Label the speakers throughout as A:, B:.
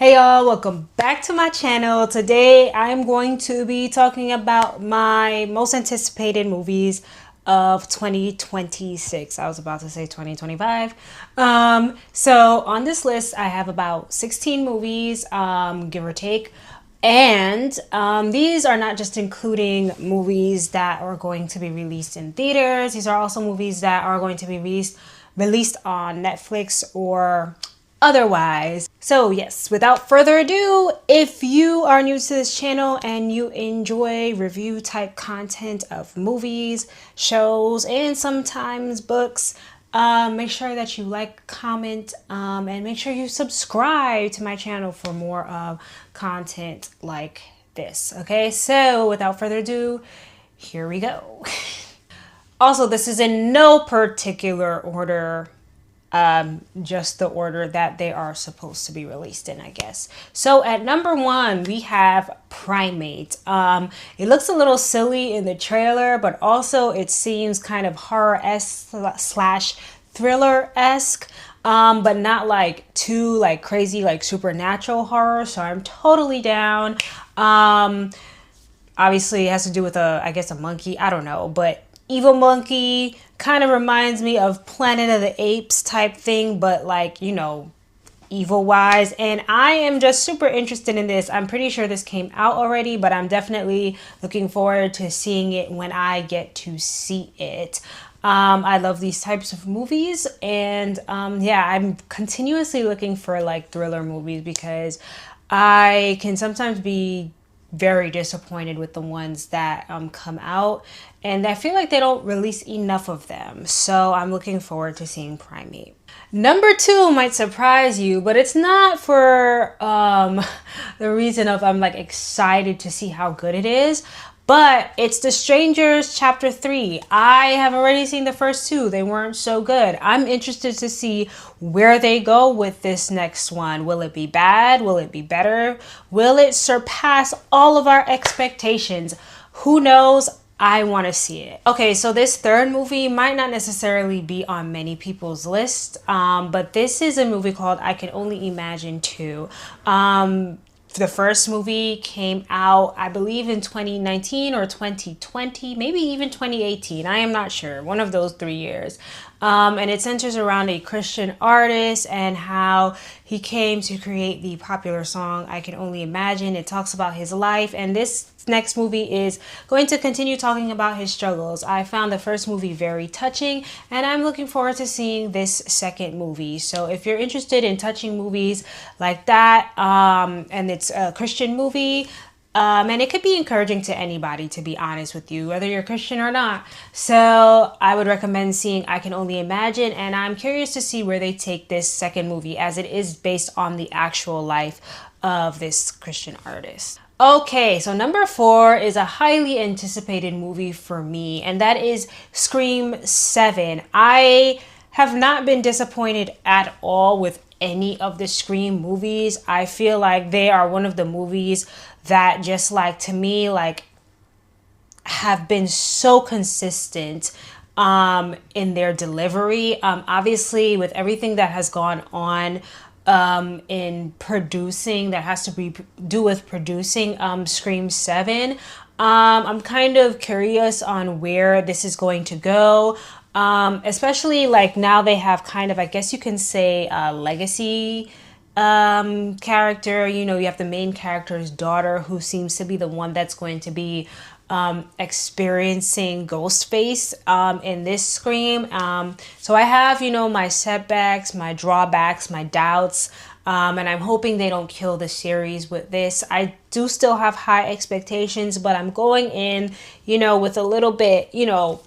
A: Hey y'all, welcome back to my channel. Today I'm going to be talking about my most anticipated movies of 2026. I was about to say 2025. So on this list I have about 16 movies, give or take. And these are not just including movies that are going to be released in theaters. These are also movies that are going to be released on Netflix or otherwise. So yes, without further ado, if you are new to this channel and you enjoy review type content of movies, shows, and sometimes books, make sure that you like, comment, and make sure you subscribe to my channel for more content like this. Okay, so without further ado, here we go. Also, this is in no particular order, just the order that they are supposed to be released in, I guess. So at number one, we have Primate. It looks a little silly in the trailer, but also it seems kind of horror-esque slash thriller-esque, but not like too like crazy, like supernatural horror. So I'm totally down. Obviously it has to do with I guess a monkey. I don't know, but evil monkey kind of reminds me of Planet of the Apes type thing, but like, you know, evil wise. And I am just super interested in this. I'm pretty sure this came out already, but I'm definitely looking forward to seeing it when I get to see it. I love these types of movies, and yeah, I'm continuously looking for like thriller movies because I can sometimes be very disappointed with the ones that come out, and I feel like they don't release enough of them. So I'm looking forward to seeing Primate. Number two might surprise you, but it's not for the reason of I'm like excited to see how good it is. But it's The Strangers Chapter 3. I have already seen the first two. They weren't so good. I'm interested to see where they go with this next one. Will it be bad? Will it be better? Will it surpass all of our expectations? Who knows? I want to see it. Okay, so this third movie might not necessarily be on many people's list, but this is a movie called I Can Only Imagine 2. The first movie came out, I believe, in 2019 or 2020, maybe even 2018. I am not sure. One of those 3 years. And it centers around a Christian artist and how he came to create the popular song I Can Only Imagine. It talks about his life, and this next movie is going to continue talking about his struggles. I found the first movie very touching, and I'm looking forward to seeing this second movie. So if you're interested in touching movies like that, and it's a Christian movie, and it could be encouraging to anybody, to be honest with you, whether you're Christian or not. So I would recommend seeing I Can Only Imagine, and I'm curious to see where they take this second movie, as it is based on the actual life of this Christian artist. Okay, so number four is a highly anticipated movie for me, and that is Scream 7. I have not been disappointed at all with any of the Scream movies. I feel like they are one of the movies that just like, to me, like have been so consistent in their delivery. Obviously with everything that has gone on in producing, that has to do with producing Scream 7, I'm kind of curious on where this is going to go, especially like now they have kind of, I guess you can say, a legacy character. You know, you have the main character's daughter, who seems to be the one that's going to be experiencing Ghostface in this Scream. So I have, you know, my setbacks, my drawbacks, my doubts, and I'm hoping they don't kill the series with this. I do still have high expectations, but I'm going in, you know, with a little bit, you know,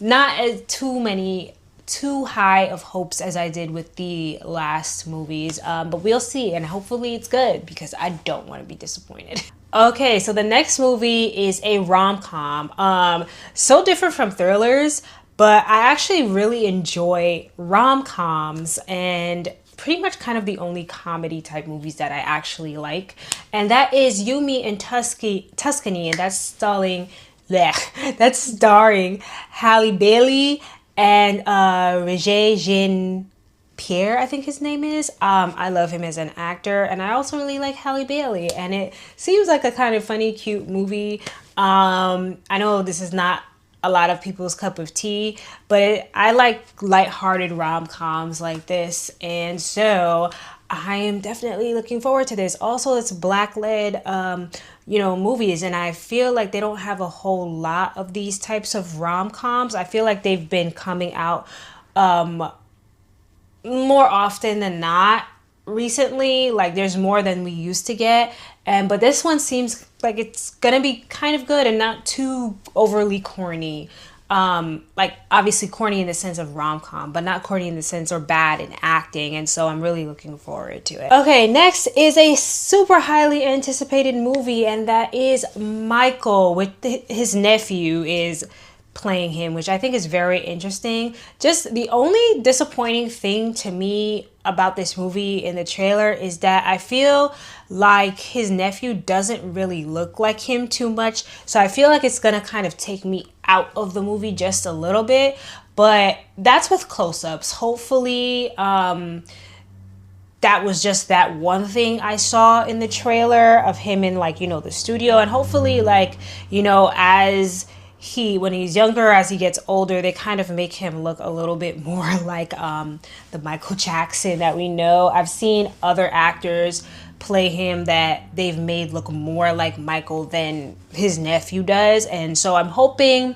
A: not as too high of hopes as I did with the last movies, but we'll see, and hopefully it's good because I don't want to be disappointed. Okay, so the next movie is a rom-com. So different from thrillers, but I actually really enjoy rom-coms, and pretty much kind of the only comedy type movies that I actually like. And that is You, Me, and Tuscany, and that's starring Halle Bailey and Regé Jean Pierre, I think his name is. I love him as an actor, and I also really like Halle Bailey, and it seems like a kind of funny, cute movie. I know this is not a lot of people's cup of tea, but I like lighthearted rom-coms like this, and so I am definitely looking forward to this. Also, it's black-led, movies, and I feel like they don't have a whole lot of these types of rom-coms. I feel like they've been coming out more often than not recently. Like there's more than we used to get, but this one seems like it's gonna be kind of good and not too overly corny. Like obviously corny in the sense of rom-com, but not corny in the sense or bad in acting, and so I'm really looking forward to it. Okay, next is a super highly anticipated movie, and that is Michael, with his nephew is playing him, which I think is very interesting. Just the only disappointing thing to me about this movie in the trailer is that I feel like his nephew doesn't really look like him too much. So I feel like it's gonna kind of take me out of the movie just a little bit, but that's with close-ups. Hopefully, that was just that one thing I saw in the trailer of him in the studio, and hopefully as when he's younger, as he gets older, they kind of make him look a little bit more like the Michael Jackson that we know. I've seen other actors play him that they've made look more like Michael than his nephew does, and so I'm hoping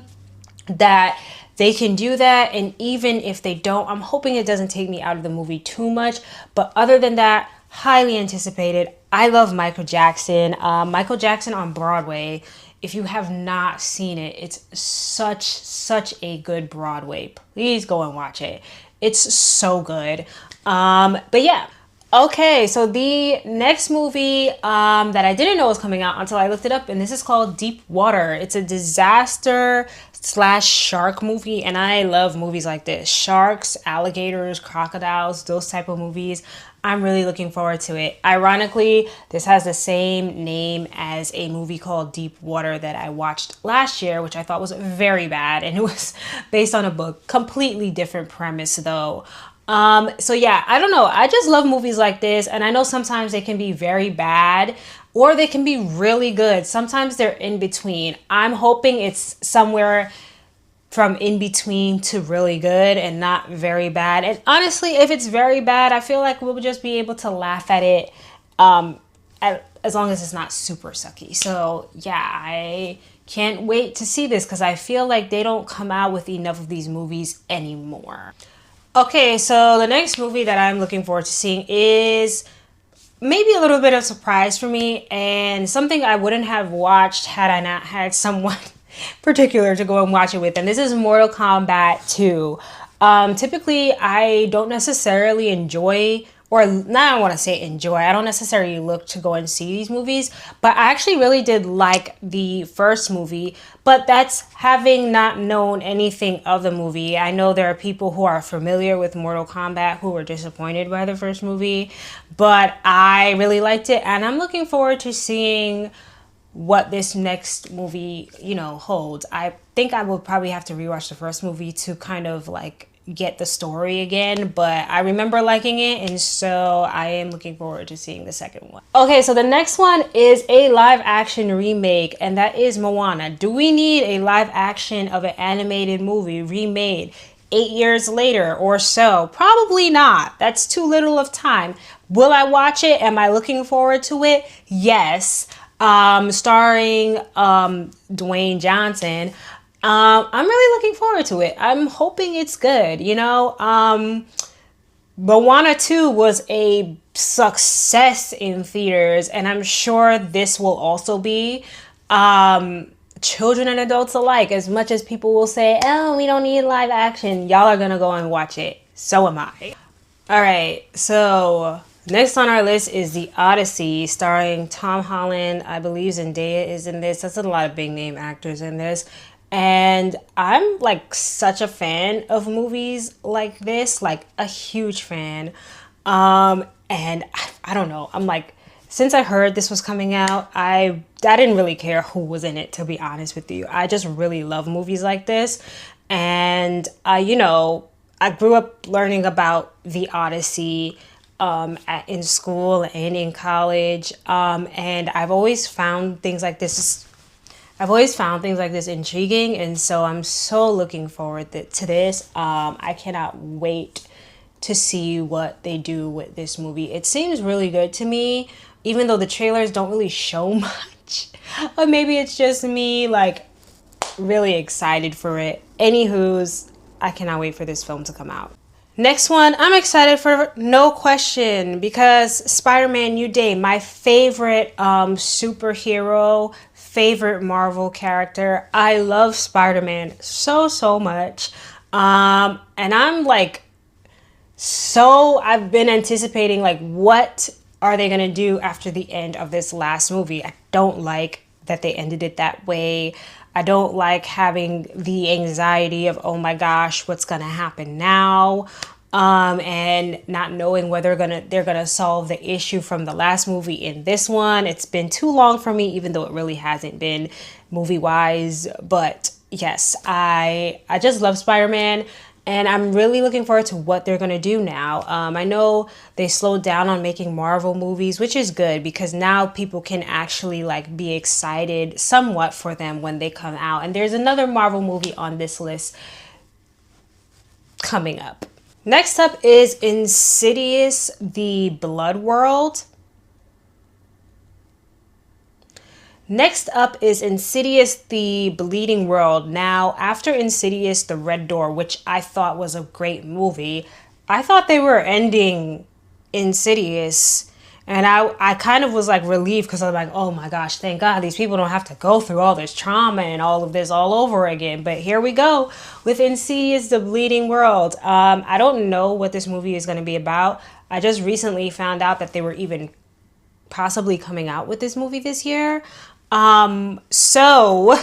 A: that they can do that. And even if they don't, I'm hoping it doesn't take me out of the movie too much. But other than that, highly anticipated. I love Michael Jackson. Michael Jackson on Broadway. If you have not seen it, it's such a good Broadway. Please go and watch it. It's so good. But yeah. Okay, so the next movie that I didn't know was coming out until I looked it up, and this is called Deep Water. It's a disaster / shark movie, and I love movies like this. Sharks, alligators, crocodiles, those type of movies. I'm really looking forward to it. Ironically, this has the same name as a movie called Deep Water that I watched last year, which I thought was very bad, and it was based on a book. Completely different premise though. So yeah, I don't know. I just love movies like this, and I know sometimes they can be very bad or they can be really good. Sometimes they're in between. I'm hoping it's somewhere from in between to really good and not very bad. And honestly, if it's very bad, I feel like we'll just be able to laugh at it as long as it's not super sucky. So yeah, I can't wait to see this because I feel like they don't come out with enough of these movies anymore. Okay, so the next movie that I'm looking forward to seeing is maybe a little bit of surprise for me, and something I wouldn't have watched had I not had someone particular to go and watch it with. And this is Mortal Kombat 2. Typically, I don't necessarily enjoy, or now I want to say enjoy, I don't necessarily look to go and see these movies, but I actually really did like the first movie, but that's having not known anything of the movie. I know there are people who are familiar with Mortal Kombat who were disappointed by the first movie, but I really liked it, and I'm looking forward to seeing what this next movie, holds. I think I will probably have to rewatch the first movie to kind of get the story again, but I remember liking it, and so I am looking forward to seeing the second one. Okay, so the next one is a live action remake, and that is Moana. Do we need a live action of an animated movie remade 8 years later or so? Probably not. That's too little of time. Will I watch it? Am I looking forward to it? Yes. Starring Dwayne Johnson. I'm really looking forward to it. I'm hoping it's good. Moana 2 was a success in theaters, and I'm sure this will also be. Children and adults alike, as much as people will say, oh, we don't need live action, y'all are gonna go and watch it. So am I. All right, so next on our list is The Odyssey, starring Tom Holland. I believe Zendaya is in this. That's a lot of big name actors in this. And I'm such a fan of movies like this, a huge fan. And I don't know, since I heard this was coming out, I didn't really care who was in it, to be honest with you. I just really love movies like this. And, I I grew up learning about the Odyssey in school and in college, and I've always found things like this intriguing, and so I'm so looking forward to this. I cannot wait to see what they do with this movie. It seems really good to me, even though the trailers don't really show much. Or maybe it's just me, like, really excited for it. Anywho's, I cannot wait for this film to come out. Next one, I'm excited for No Question, because Spider-Man New Day, my favorite superhero, favorite Marvel character. I love Spider-Man so much. And I'm like, so I've been anticipating, like, what are they gonna do after the end of this last movie? I don't like that they ended it that way. I don't like having the anxiety of, oh my gosh, what's gonna happen now? And not knowing whether they're gonna solve the issue from the last movie in this one. It's been too long for me, even though it really hasn't been movie wise. But yes, I just love Spider-Man. And I'm really looking forward to what they're going to do now. I know they slowed down on making Marvel movies, which is good because now people can actually like be excited somewhat for them when they come out. And there's another Marvel movie on this list coming up. Next up is Insidious: The Blood World. Next up is Insidious: The Bleeding World. Now, after Insidious: The Red Door, which I thought was a great movie, I thought they were ending Insidious. And I kind of was like relieved because I was like, oh my gosh, thank God these people don't have to go through all this trauma and all of this all over again. But here we go with Insidious: The Bleeding World. I don't know what this movie is going to be about. I just recently found out that they were even possibly coming out with this movie this year. So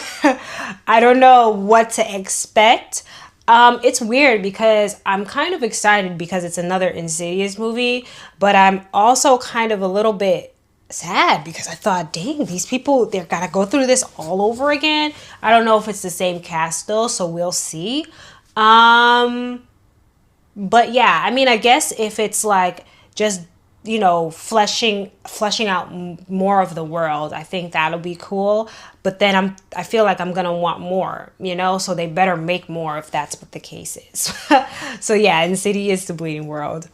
A: I don't know what to expect. It's weird because I'm kind of excited because it's another Insidious movie, but I'm also kind of a little bit sad because I thought, dang, these people, they're gotta go through this all over again. I don't know if it's the same cast though, so we'll see. But yeah, I mean, I guess if it's like just, you know, fleshing out more of the world, I think that'll be cool. But then I feel like I'm gonna want more, you know, so they better make more if that's what the case is. So yeah, Insidious: The Bleeding World.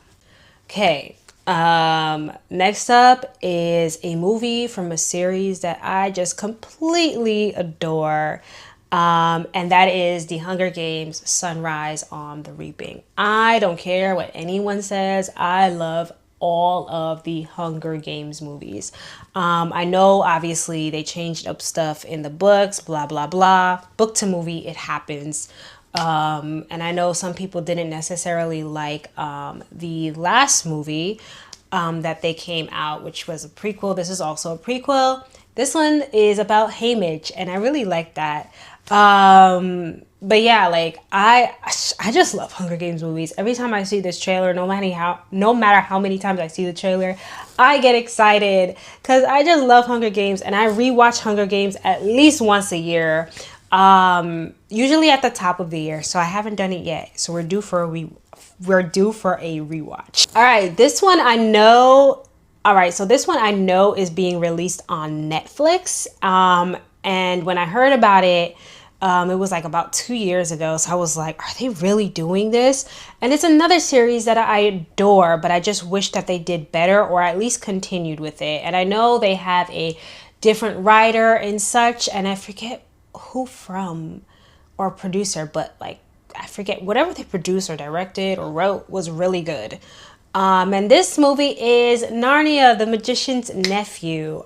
A: Okay, next up is a movie from a series that I just completely adore. And that is The Hunger Games: Sunrise on the Reaping. I don't care what anyone says. I love all of the Hunger Games movies. I know obviously they changed up stuff in the books, blah, blah, blah. Book to movie, it happens. And I know some people didn't necessarily like the last movie that they came out, which was a prequel. This is also a prequel. This one is about Haymitch, and I really like that. But yeah, like I just love Hunger Games movies. Every time I see this trailer, no matter how many times I see the trailer, I get excited because I just love Hunger Games, and I rewatch Hunger Games at least once a year. Usually at the top of the year, so I haven't done it yet. So we're due for a rewatch. All right, this one I know. All right, so this one I know is being released on Netflix. And when I heard about it, it was like about 2 years ago. So I was like, are they really doing this? And it's another series that I adore, but I just wish that they did better or at least continued with it. And I know they have a different writer and such, and I forget who from or producer, but like, I forget, whatever they produced or directed or wrote was really good. And this movie is Narnia, the Magician's Nephew.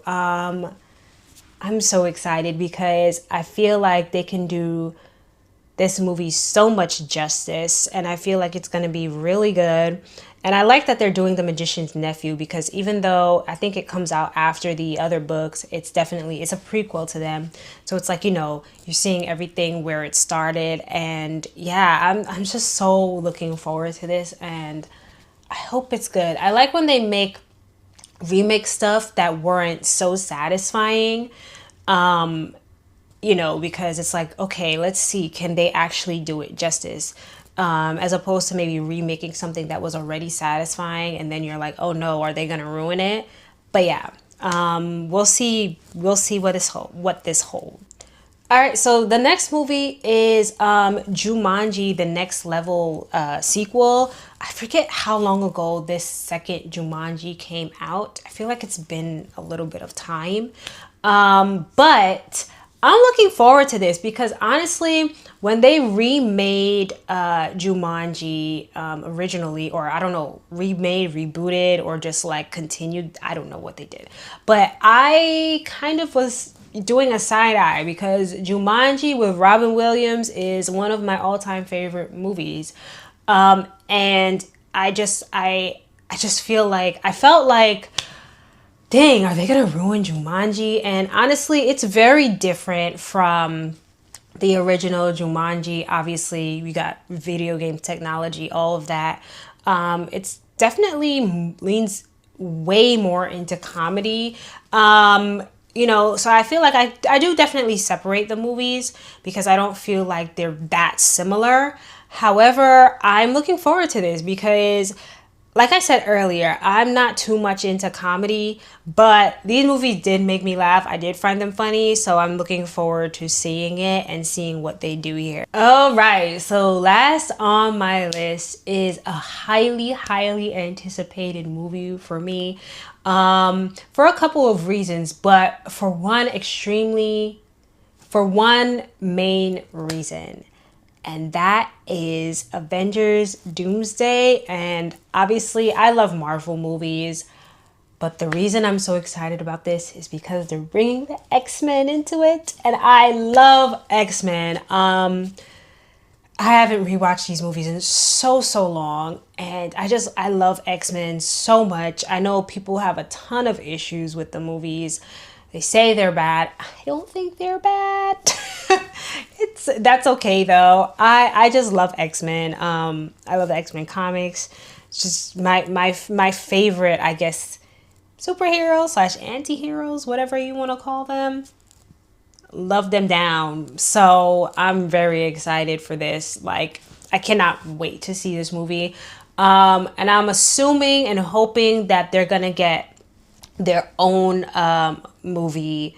A: I'm so excited because I feel like they can do this movie so much justice, and I feel like it's going to be really good. And I like that they're doing The Magician's Nephew because even though I think it comes out after the other books, it's a prequel to them. So it's like, you know, you're seeing everything where it started. And yeah, I'm just so looking forward to this, and I hope it's good. I like when they make remake stuff that weren't so satisfying, you know, because it's like, okay, let's see, can they actually do it justice? as opposed to maybe remaking something that was already satisfying and then you're like, oh no, are they gonna ruin it? But yeah, we'll see what this holds. All right, so the next movie is Jumanji: The Next Level sequel. I forget how long ago this second Jumanji came out. I feel like it's been a little bit of time. But I'm looking forward to this because honestly, when they remade Jumanji originally, or I don't know, remade, rebooted, or just like continued, I don't know what they did. But I kind of was doing a side eye because Jumanji with Robin Williams is one of my all-time favorite movies. And I just feel like I felt like, dang, are they gonna ruin Jumanji? And honestly, it's very different from the original Jumanji. Obviously, we got video game technology, all of that. It's definitely leans way more into comedy. So I feel like I do definitely separate the movies because I don't feel like they're that similar. However, I'm looking forward to this because, like I said earlier, I'm not too much into comedy, but these movies did make me laugh. I did find them funny, so I'm looking forward to seeing it and seeing what they do here. All right, so last on my list is a highly, highly anticipated movie for me, for a couple of reasons, but for one main reason. And that is Avengers Doomsday. And obviously, I love Marvel movies. But the reason I'm so excited about this is because they're bringing the X-Men into it. And I love X-Men. I haven't rewatched these movies in so long. And I love X-Men so much. I know people have a ton of issues with the movies. They say they're bad. I don't think they're bad. That's okay though. I just love X-Men. I love the X-Men comics. It's just my favorite, I guess, superheroes / anti-heroes, whatever you want to call them. Love them down. So I'm very excited for this. Like, I cannot wait to see this movie. And I'm assuming and hoping that they're gonna get their own movie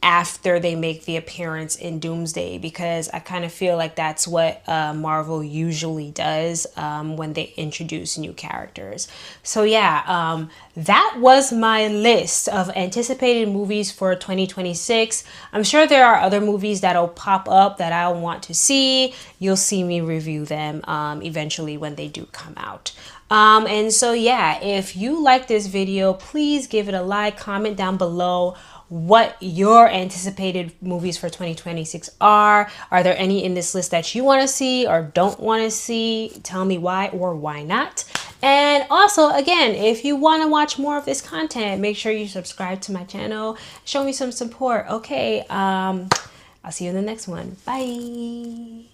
A: after they make the appearance in Doomsday, because I kind of feel like that's what Marvel usually does when they introduce new characters. So yeah, that was my list of anticipated movies for 2026. I'm sure there are other movies that'll pop up that I want to see. You'll see me review them eventually when they do come out. And so yeah, if you like this video, please give it a like, comment down below what your anticipated movies for 2026 are. Are there any in this list that you want to see or don't want to see? Tell me why or why not. And also, again, if you want to watch more of this content, make sure you subscribe to my channel. Show me some support. Okay, I'll see you in the next one. Bye.